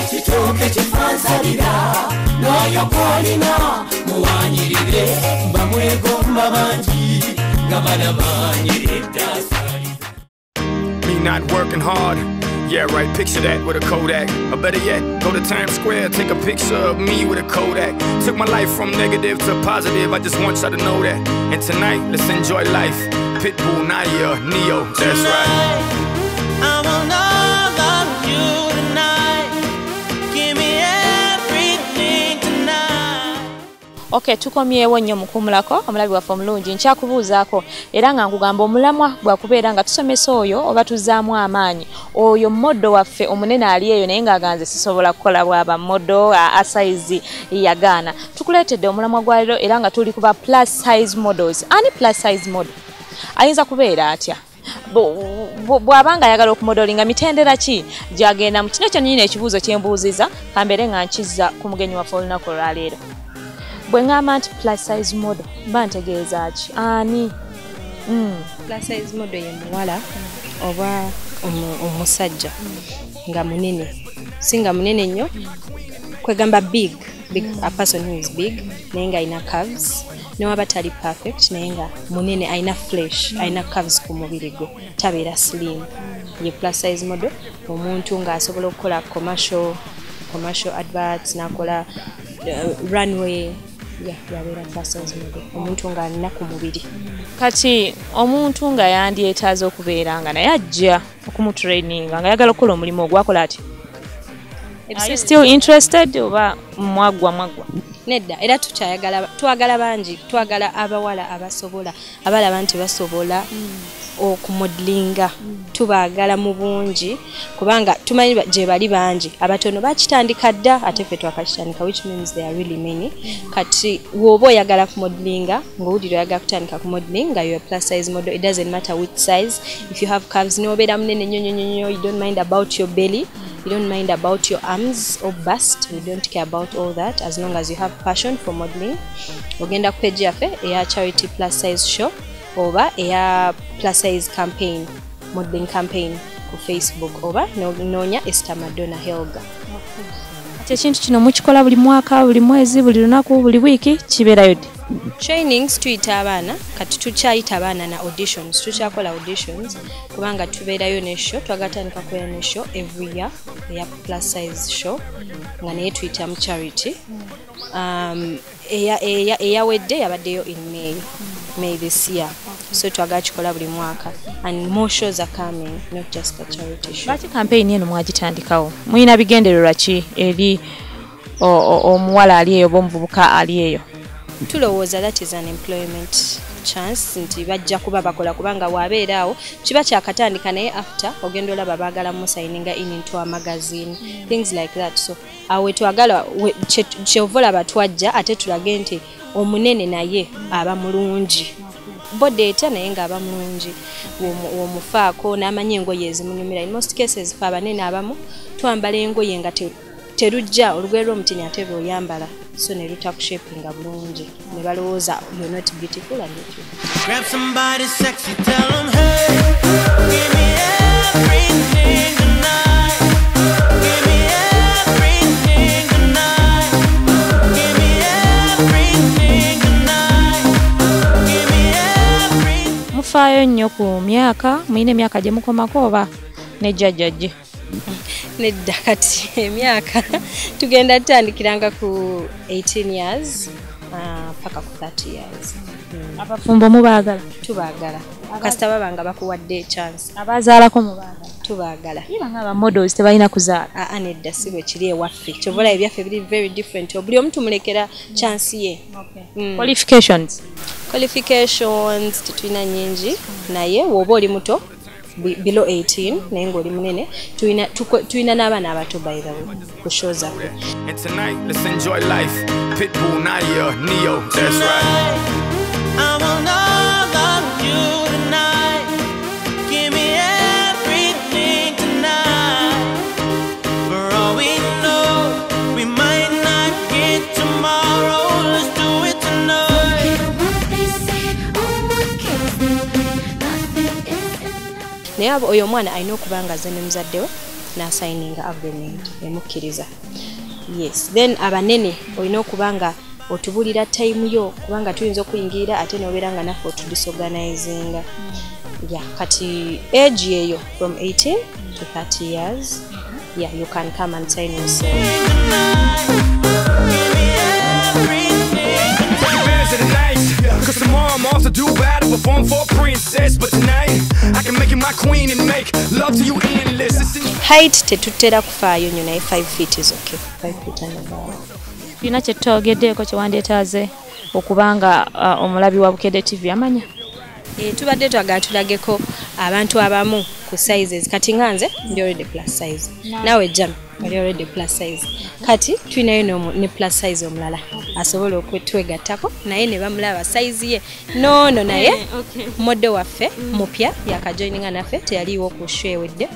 Chitoke chifansalira Noyo kolina Muwanyirire Mbamwego mbabanji Ngabana banyire dasari. Me not working hard. Yeah, right, picture that with a Kodak. Or better yet, go to Times Square, take a picture of me with a Kodak. Took my life from negative to positive, I just want y'all to know that. And tonight, let's enjoy life. Pitbull, Nadia, Neo, that's right. I want all of you tonight. Give me everything tonight. Okay, tukomyewo nnyo mukumulako omulabi waffe omulungi nkyakubuuzaako era nga nkugamba omulamwa bwakubeera nga tusomesa oyo oba tuzzaamu amaanyi oyo modo waffe omunene ali eyo naye ng'aganze sisobola kukola bwaba modo asize yagaana tukuleetedde omulamwa gwa leero era nga tuli kuba plus size models. Ani plus size model ayinza kubeera atya bw'abanga ayagala okumodelinga mitendera ki gyagenda mu kino kyennyini ekibuuzo kye mbuuziza kambeere nga nkizza ku mugenyi waffe olunaku olwaleero. Bwe ngamba nti plus size model mba ntegeeza ki ani? Plus size model ye muwala oba omusajja nga munene singa munene nnyo kwegamba big a person who is big naye nga ayina curves newaba tali perfect naye nga munene ayina flesh ayina curves ku mubiri gwe tabeera slim ye plus size model omuntu ng'asobola okukola commercial adverts nakola runway yabeera plus size model omuntu ng'alina ku mubiri. Kati omuntu nga yandyetaaza okubeera nga naye ajja okumutraininga nga yagala okukola omulimu ogwakola ati are you still interested oba mwagwa nedda era twagala bangi twagala abawala abasobola abalaba nti basobola okumodelinga tubaagala mu bungi kubanga tumanyi gye bali bangi abatono bakitandika dda ate ffe twakakitandika which means they are really many kati woba oyagala kumodelinga ng'owulira oyagala kutandika kumodelinga you're plus size model it doesn't matter which size if you have curves n'obeera munene nnyo you don't mind about your belly you don't mind about your arms or bust you don't care about all that as long as you have passion for modeling ogenda ku page yaffe eya charity plus size show oba eya plus size campaign modeling campaign ku Facebook oba noonya Esther Madonna Helga. Ate ekintu kino mukikola buli mwaka buli mwezi buli lunaku buli wiiki kibeerayo ddi? Trainings tuyita abaana kati tukyayita abaana na auditions tukyakola auditions kubanga tubeerayo ne show twagatandika kubeera ne show every year eya plus size show nga naye tuyita mu charity eyawedde yabaddeyo in May this year so twagala kikola buli mwaka and more shows are coming not just the charity show. Lwaki campaign eno mwagitandikawo muyina bigendererwa ki eri omuwala ali eyo oba omuvubuka ali eyo? Tulowooza that is an employment chance nti bajja kuba bakola kubanga wabeera awo kiba kyakatandika naye after ogenda olaba baagala musayininga into a magazine things like that so awe twagala kyovola batwajja ate tulage nti omunene naye aba mulungi bode etya naye ng'aba mulungi womufaako n'amanya engoye ezimunyumira in most cases fe abanene abamu twambala engoye nga terujja olugoye lw'omutini ate lw'oyambala so ne lutakushapinga bulungi ne balowooza you're not beautiful and you Grab somebody sexy, tell them hey, give me everything tonight. Give me everything tonight. Give me everything tonight. Give me everything. Mufaayo nnyo ku myaka muyina emyaka gye mukomako oba nejjajjajje? nedda kati emyaka tugenda tutandikiranga ku 18 years paka ku 30 years. Abafumbo mubaagala? Tubaagala kasita babanga bakuwadde chance. Abazaalako mubaagala? Tubaagala. Ibanga aba models tebalina kuzaala? Nedda si bwe kiri ewaffe kyobola ebyaffe biri very different buli omu tumulekera chance ye. Qualifications tetulina nyingi naye woba oli muto below 18 naye ng'oli munene tulina n'abaana abato by the way ku show zaffe. And tonight let's enjoy life. Pitbull, Nadia, Neo, that's right. I want all of you tonight. Give me everything tonight. For all we know, we might not get tomorrow. Let's do it tonight. Naye oyo omwana alina okuba nga azze ne muzadde we na signing agreement emukkiriza. Yes, then abanene olina okubanga otubulira time yo kubanga tuyinza okuyingirira ate nobeera nga naffe otudisorganizinga. Yeah, kati age yeyo from 18 to 30 years. Yeah, you can come and sign yourself. Cause tomorrow I'm off to do battle, perform for a princess. But tonight, I can make you my queen and make love to you endless. Height tetutera kufaayo nnyo naye 5 feet is okay. 5 feet and above. Tulina kye tutogeddeeko kye wandeetaaze okubanga omulabi wa Bukedde TV amanya? Tubadde twagala tulageko abantu abamu ku sizes. Kati nganze ndi already plus size. Nawe Jam ali already plus size. Kati tulinayo ne plus size omulala asobola okwetwegattako naye ne bamulaba size ye nono naye modde waffe mupya yakajoininga naffe teyaliwo ku shewedde.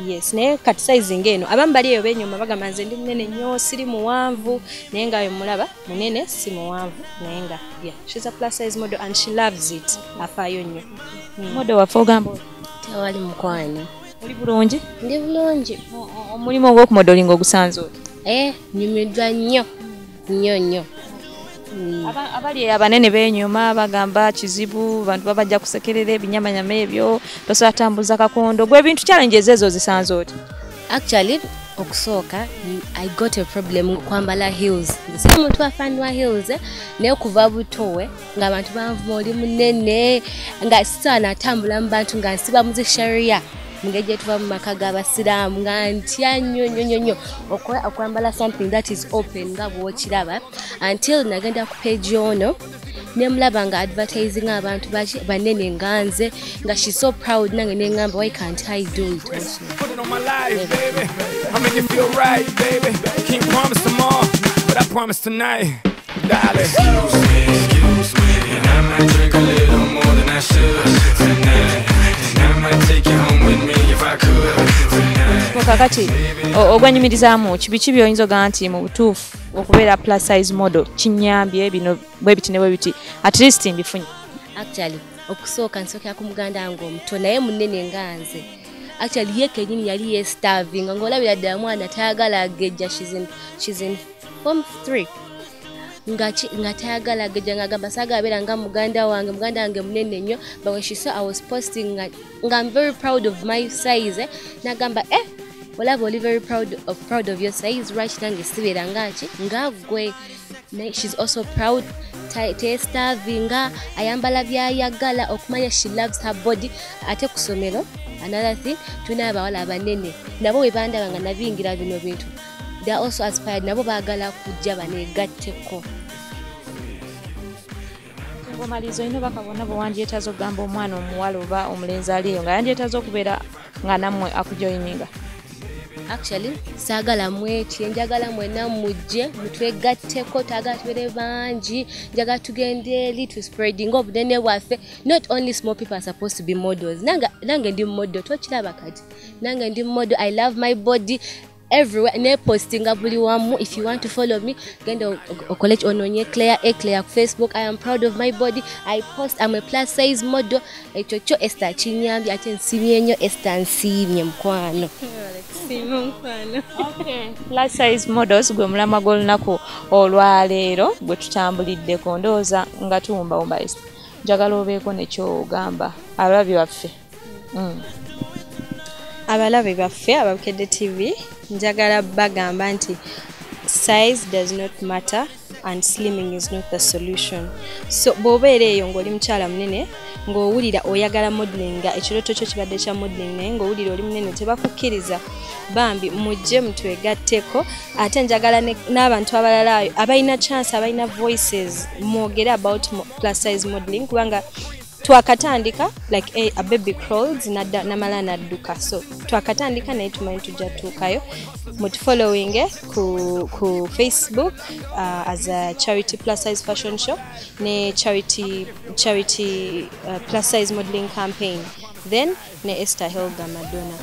Yes, naye kati size ngeno abamu bali eyo benyoma bagamba nze ndi munene nnyo siri muwanvu naye nga mulaba munene si muwanvu naye nga yeah, she's a plus size model and she loves it. Afaayo nnyo. Modde waffe ogamba tewali mukwano. oli bulungi? Ndi bulungi. Omulimu ogw'okumodelinga ogusanze oti? Nyumiddwa nnyo nnyo. Abali abanene benyoma bagamba kizibu bantu babajja kusekerera ebinyamanyama ebyo tosobola tambuza kakondo gwe ebintu challenges ezo zisanze oti? Actually okusooka I got a problem kwambala heels. Si muntu afandwa heels naye kuva butowe nga abantu banvu oli munene nga sitana atambula mu bantu nga nsiba mu sharia ngeje tuva mu maka g'abasiraamu nga ntya nnyo okwambala something that is open nga bw'okiraba until nagenda ku page ono nemulaba nga advertising abantu banene nganze nga she's so proud nange nengamba why can't I do it also. Put it on my life, baby. I make it feel right, baby. Can't promise tomorrow, but I promise tonight, darling. Excuse me, and I might drink a little more than I should tonight. And I might take you home with me if I could tonight. Kakati ogwanyumirizaamu kibi oyinza ogaa nti mu butuufu okubeera plus size model kinyambye bino bwe biti ne bwe biti at least mbifunye? Actually okusooka nsookera ku muganda wange omuto naye munene nganze. Actually ye kenyini yali ye starving ng'olabira ddala mwana tayagala agejja she's in form 3 nga tayagala agejja ng'agamba saagala nga muganda wange munene nnyo but when she saw I was posting nga I'm very proud of my size nagamba olaba oli very proud of your size right nange sibeera ngaki ngagwe. She's also proud starvinga ayambala byayagala okumanya she loves her body. Ate ku somero another thing tuna abawala abanene nabo we bandaba nga nabingira bino bintu they are also aspired nabo baagala kujja banegatteko. Ngomalizo ino bakabona bo wandyetaaza okugamba omwana omuwala oba omulenzi aliyo nga yandyetaaza okubeera nga nammwe akujoyininga? Actually saagala mweti njagala mwena mujje mutwegatteko taagala tubeere bangi njagala tugende eri to spreading obunene bwaffe. Not only small people are supposed to be models. Nange ndi model tokiraba kati nange ndi model. I love my body everywhere ne postinga buli wamu. If you want to follow me genda okolech ononye Claire ku Facebook. I am proud of my body. I post. I'm a plus size model. Ekyo Esther kinyambi ate nsimye nnyo Esther nsimye mukwano. Okay. Plus size models gwe mulama gw'olunaku olwaleero gwe tutambuliddeko ndowooza nga tuwumbawumba Esther. Njagala obeeko nekyo ogamba abalabi baffe. Abalabi baffe aba Bukedde TV njagala bagamba nti size does not matter and slimming is not the solution. So bw'obeera eyo ng'oli mukyala munene ng'owulira oyagala modeling ekirooto kyo kibadde kya modeling naye ng'owulira oli munene tebakukkiriza bambi mujje mutwegatteko. Ate njagala n'abantu abalala abalina chance abalina voices mwogere about plus size modeling kubanga twakatandika like a baby crawls namala nadduka so twakatandika naye tumanyi tujja tuukayo. Mutufollowing ku Facebook as a charity plus size fashion show ne charity plus size modeling campaign then ne Esther Helga Madonna.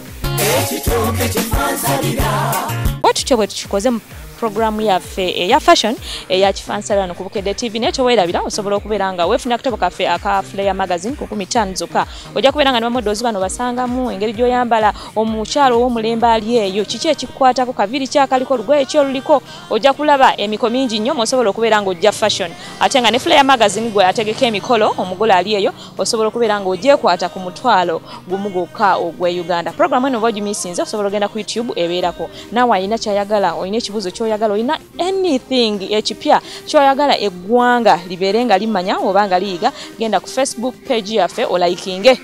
Watutyo bwe tukikoze programu yaffe eya fashion eya Kifansala ku Bukedde TV neto weerabira osobola okubeera nga weefuna akatabo kaffe aka Flyer magazine ku 15 zokka ojja kubeera nga n'abamodozi bano basangamu engeri gy'oyambala omukyalo w'omulembe ali eyo kiki ekikwatako kaviri kyakaliko olugoye kyoluliko ojja kulaba emiko mingi nnyo osobola okubeera nga ojja fashion ate nga ne Flyer magazine gwe ategeka emikolo omugole ali eyo osobola okubeera nga ogyekwata ku mutwalo gumu gwokka ogwe Uganda. Programu eno bw'ogimisinze osobola ogenda ku YouTube ebeerako naawe alina kyayagala olina ekibuuzo ky'oyagala olina anything ekipya ky'oyagala eggwanga libeere nga limanya oba nga liyiga genda ku Facebook page yaffe olaikinge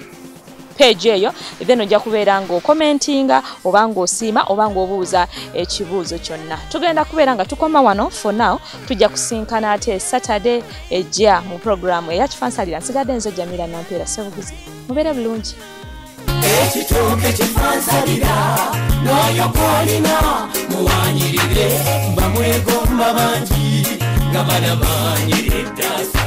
page eyo then ojja kubeera nga okomentinga oba nga osiima oba nga obuuza ekibuuzo kyonna. Tugenda kubeera nga tukoma wano for now tujja kusinkana ate Saturday ejja mu programu eya Kifansalira nsigadde nzo Jamila Nampeera Sebuguzi mubeere bulungi. Ekitooke Kifansalira n'oyo gw'olina muwaanyirire bamwegomba bangi nga balabaanyire eddasa